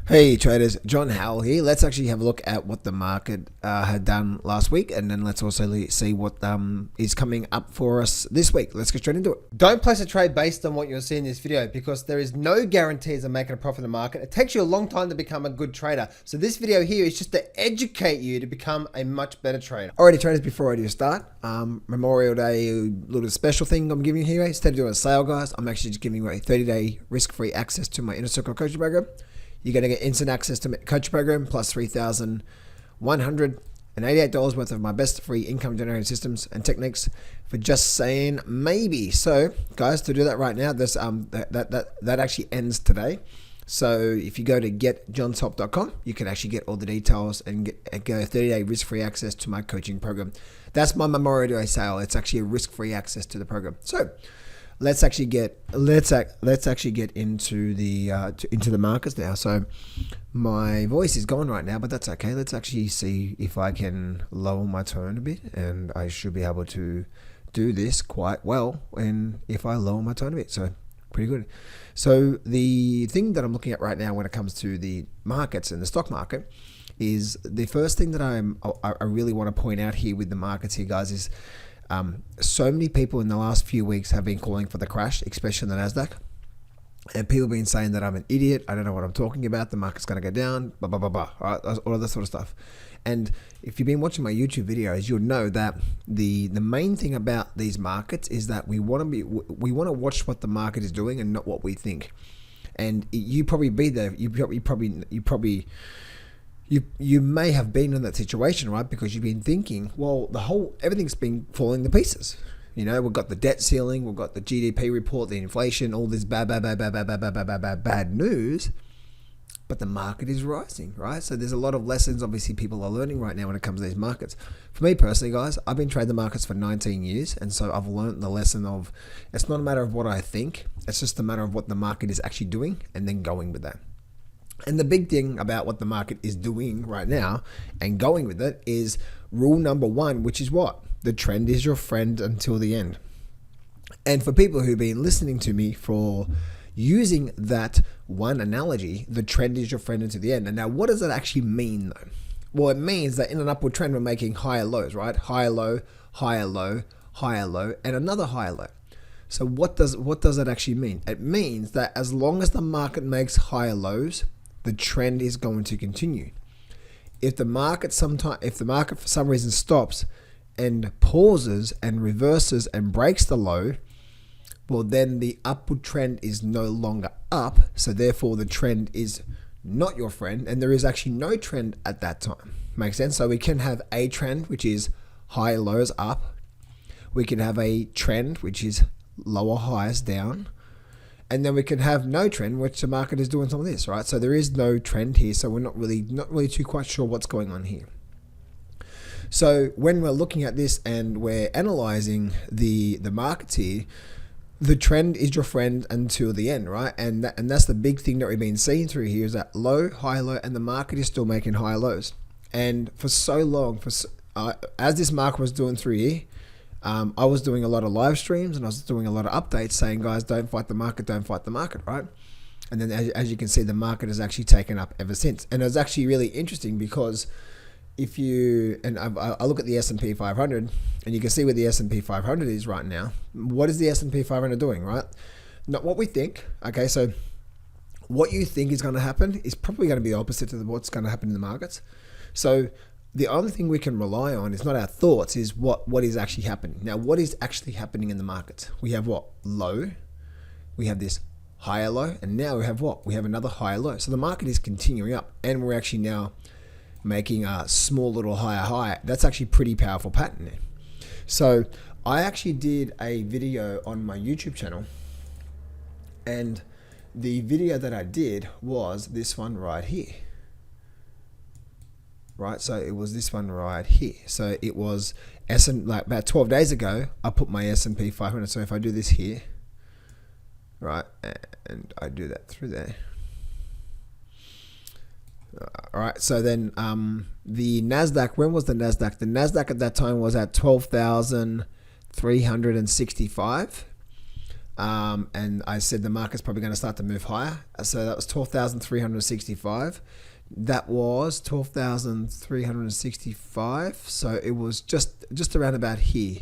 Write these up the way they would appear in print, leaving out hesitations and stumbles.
Hey traders, John Howell here. Let's actually have a look at what the market had done last week, and then let's also see what is coming up for us this week. Let's get straight into it. Don't place a trade based on what you're seeing in this video because there is no guarantees of making a profit in the market. It takes you a long time to become a good trader. So this video here is just to educate you to become a much better trader. Alrighty traders, before I do start, Memorial Day, a little special thing I'm giving you here. Instead of doing a sale, guys, I'm actually just giving you a 30-day risk-free access to my Inner Circle coaching program. You're going to get instant access to my coaching program plus $3,188 worth of my best free income generating systems and techniques for just saying maybe. So, guys, to do that right now, this that actually ends today. So, if you go to getjohnshelp.com, you can actually get all the details and get 30-day risk-free access to my coaching program. That's my Memorial Day sale. It's actually a risk-free access to the program. So, let's actually get into the markets now. So my voice is gone right now, but that's okay. Let's actually see if I can lower my tone a bit, and I should be able to do this quite well. And if I lower my tone a bit, so pretty good. So the thing that I'm looking at right now when it comes to the markets and the stock market is the first thing that I really want to point out here with the markets here, guys, is so many people in the last few weeks have been calling for the crash, especially in the Nasdaq, and people have been saying that I'm an idiot, I don't know what I'm talking about, the market's going to go down, blah blah blah blah, all of that sort of stuff. And if you've been watching my YouTube videos, you'll know that the main thing about these markets is that we want to watch what the market is doing and not what we think. And you probably be there, you may have been in that situation, right? Because you've been thinking, well, everything's been falling to pieces. You know, we've got the debt ceiling, we've got the GDP report, the inflation, all this bad news, but the market is rising, right? So there's a lot of lessons, obviously, people are learning right now when it comes to these markets. For me personally, guys, I've been trading the markets for 19 years, and so I've learned the lesson of it's not a matter of what I think, it's just a matter of what the market is actually doing and then going with that. And the big thing about what the market is doing right now and going with it is rule number one, which is what? The trend is your friend until the end. And for people who've been listening to me for using that one analogy, the trend is your friend until the end. And now what does that actually mean though? Well, it means that in an upward trend, we're making higher lows, right? Higher low, higher low, higher low, and another higher low. So what does that actually mean? It means that as long as the market makes higher lows, the trend is going to continue. If the market for some reason stops and pauses and reverses and breaks the low, well, then the upward trend is no longer up. So therefore the trend is not your friend, and there is actually no trend at that time. Makes sense? So we can have a trend, which is high lows up. We can have a trend, which is lower highs down. And then we can have no trend, which the market is doing some of this, right? So there is no trend here, so we're not really too quite sure what's going on here. So when we're looking at this and we're analyzing the markets here, the trend is your friend until the end, right? And that's the big thing that we've been seeing through here is that low, high, low, and the market is still making high lows. And for so long, as this market was doing through here, I was doing a lot of live streams and I was doing a lot of updates saying, guys, don't fight the market, right? And then as you can see, the market has actually taken up ever since. And it was actually really interesting because I look at the S&P 500 and you can see where the S&P 500 is right now. What is the S&P 500 doing, right? Not what we think. Okay, so what you think is going to happen is probably going to be the opposite of what's going to happen in the markets. So the only thing we can rely on is not our thoughts, is what is actually happening. Now, what is actually happening in the markets? We have what? Low. We have this higher low. And now we have what? We have another higher low. So the market is continuing up. And we're actually now making a small little higher high. That's actually pretty powerful pattern there. So I actually did a video on my YouTube channel. And the video that I did was this one right here. Right, so it was this one right here. So it was like about 12 days ago, I put my S&P 500. So if I do this here, right, and I do that through there. All right, so then the Nasdaq, when was the Nasdaq? The Nasdaq at that time was at 12,365. And I said the market's probably going to start to move higher. So that was 12,365. That was 12,365. So it was just around about here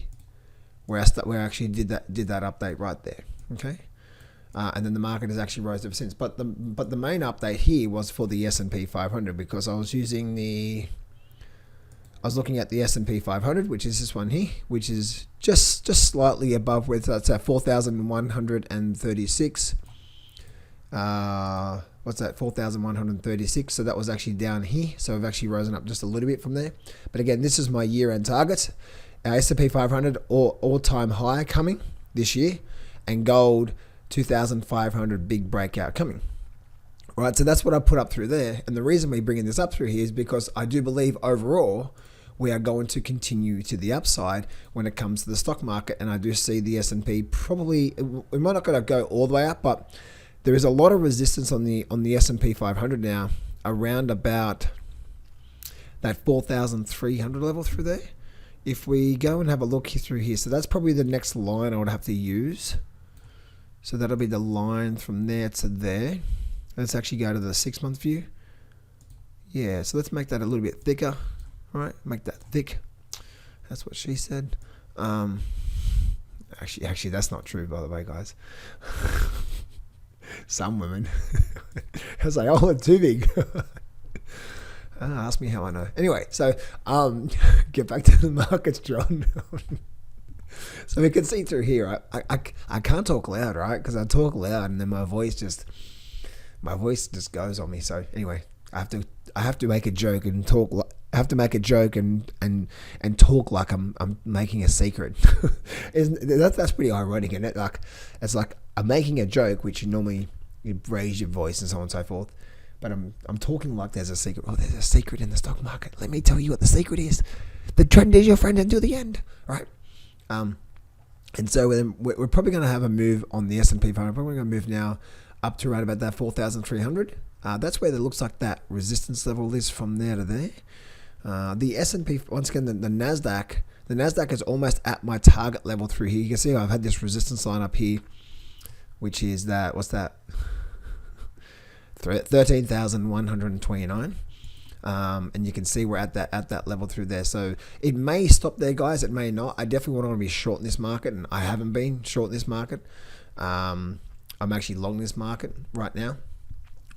where I actually did that update right there. Okay. And then the market has actually rose ever since. But the main update here was for the S&P 500, because I was looking at the S&P 500, which is this one here, which is just slightly above where that's at 4,136. What's that? 4,136. So that was actually down here. So I've actually risen up just a little bit from there. But again, this is my year-end target. Our S&P 500 all-time high coming this year, and gold 2,500 big breakout coming. Right, so that's what I put up through there. And the reason we're bringing this up through here is because I do believe overall we are going to continue to the upside when it comes to the stock market. And I do see the S&P probably, we might not going to go all the way up, but there is a lot of resistance on the S&P 500 now around about that 4,300 level through there. If we go and have a look through here, so that's probably the next line I would have to use. So that'll be the line from there to there. Let's actually go to the 6-month view. Yeah, so let's make that a little bit thicker. All right, make that thick. That's what she said. Actually, that's not true, by the way, guys. Some women. I was like, oh, it's too big. Ask me how I know. Anyway, so get back to the markets, John. So we can see through here. I can't talk loud, right? Because I talk loud and then my voice just goes on me. So anyway, I have to make a joke and talk. I have to make a joke and talk like I'm making a secret. That's pretty ironic, isn't it? Like it's like I'm making a joke, which you normally raise your voice and so on and so forth. But I'm talking like there's a secret. Oh, there's a secret in the stock market. Let me tell you what the secret is. The trend is your friend until the end, right? And so we're probably going to have a move on the S&P 500. We're going to move now up to around about that 4,300. That's where it looks like that resistance level is from there to there. The S&P, once again, the Nasdaq is almost at my target level through here. You can see I've had this resistance line up here, which is that, what's that? 13,129. And you can see we're at that level through there. So it may stop there, guys. It may not. I definitely want to be short in this market, and I haven't been short in this market. I'm actually long this market right now,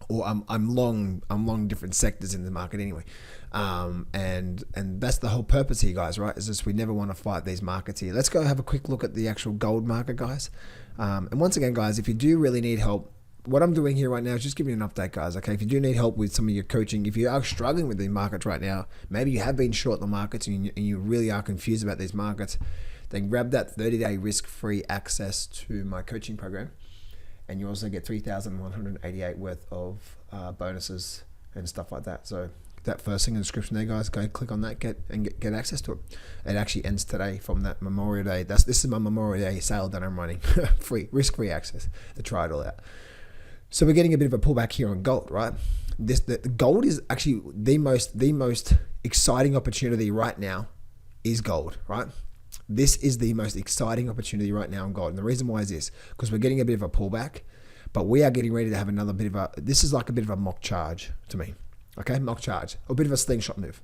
or I'm long different sectors in the market anyway. And that's the whole purpose here, guys. Right? Is just we never want to fight these markets here. Let's go have a quick look at the actual gold market, guys. And once again, guys, if you do really need help, what I'm doing here right now is just giving you an update, guys. Okay, if you do need help with some of your coaching, if you are struggling with the markets right now, maybe you have been short the markets and you really are confused about these markets, then grab that 30-day risk-free access to my coaching program, and you also get 3,188 worth of bonuses and stuff like that. So that first thing in the description there, guys, go click on that, get access to it. It actually ends today from that Memorial Day. This is my Memorial Day sale that I'm running, risk-free access to try it all out. So we're getting a bit of a pullback here on gold, right? The gold is actually the most exciting opportunity right now is gold, right? This is the most exciting opportunity right now on gold. And the reason why is this, because we're getting a bit of a pullback, but we are getting ready to have another bit of this is like a bit of a mock charge to me. Okay, mock charge, a bit of a slingshot move.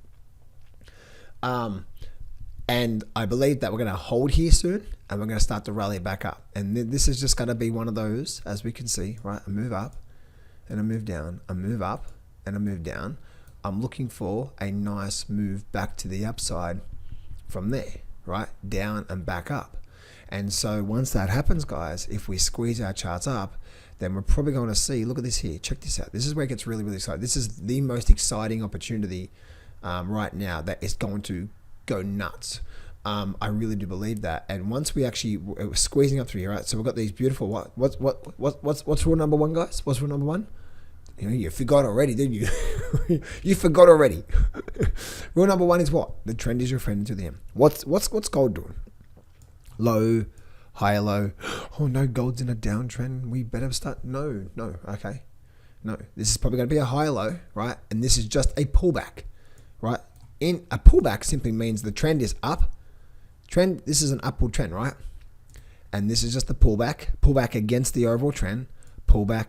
And I believe that we're going to hold here soon, and we're going to start to rally back up. And this is just going to be one of those, as we can see, right? I move up, and I move down. I move up, and I move down. I'm looking for a nice move back to the upside from there, right? Down and back up. And so once that happens, guys, if we squeeze our charts up, then we're probably going to see, look at this here. Check this out. This is where it gets really, really exciting. This is the most exciting opportunity right now that is going to go nuts. I really do believe that. And once we're squeezing up through here, right? So we've got these beautiful, what's rule number one, guys? What's rule number one? You forgot already, didn't you? You forgot already. Rule number one is what? The trend is your friend until the end. What's gold doing? Low, higher low. Oh no, gold's in a downtrend. We better start. No, okay. No, this is probably going to be a higher low, right? And this is just a pullback, right? In a pullback simply means the trend is up. This is an upward trend, right? And this is just the pullback against the overall trend, pullback.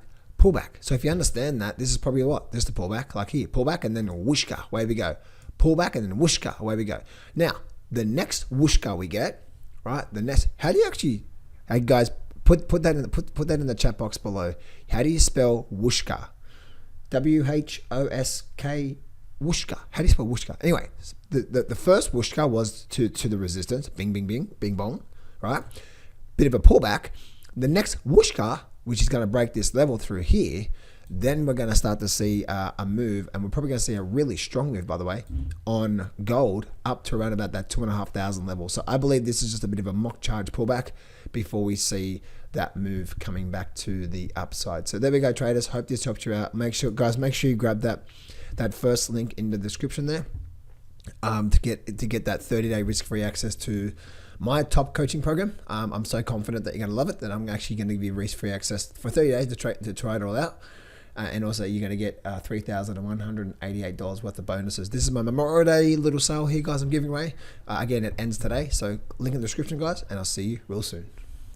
So if you understand that, this is probably what? This is the pullback, like here, pullback and then whooshka, away we go. Pullback and then whooshka, away we go. Now, the next whooshka we get, right? The next, how do you actually, hey guys, put that in the chat box below. How do you spell whooshka? WHOSK, whooshka. How do you spell whooshka? Anyway, the first whooshka was to the resistance, bing, bing, bing, bing, bong, right? Bit of a pullback. The next whooshka, which is going to break this level through here, then we're going to start to see a move, and we're probably going to see a really strong move, by the way, on gold up to around about that 2,500 level. So I believe this is just a bit of a mock charge pullback before we see that move coming back to the upside. So there we go, traders. Hope this helped you out. Make sure you grab that first link in the description there to get that 30-day risk-free access to my top coaching program. I'm so confident that you're going to love it that I'm actually going to give you risk-free access for 30 days to try it all out. And also you're going to get $3,188 worth of bonuses. This is my Memorial Day little sale here, guys, I'm giving away. Again, it ends today. So link in the description, guys, and I'll see you real soon.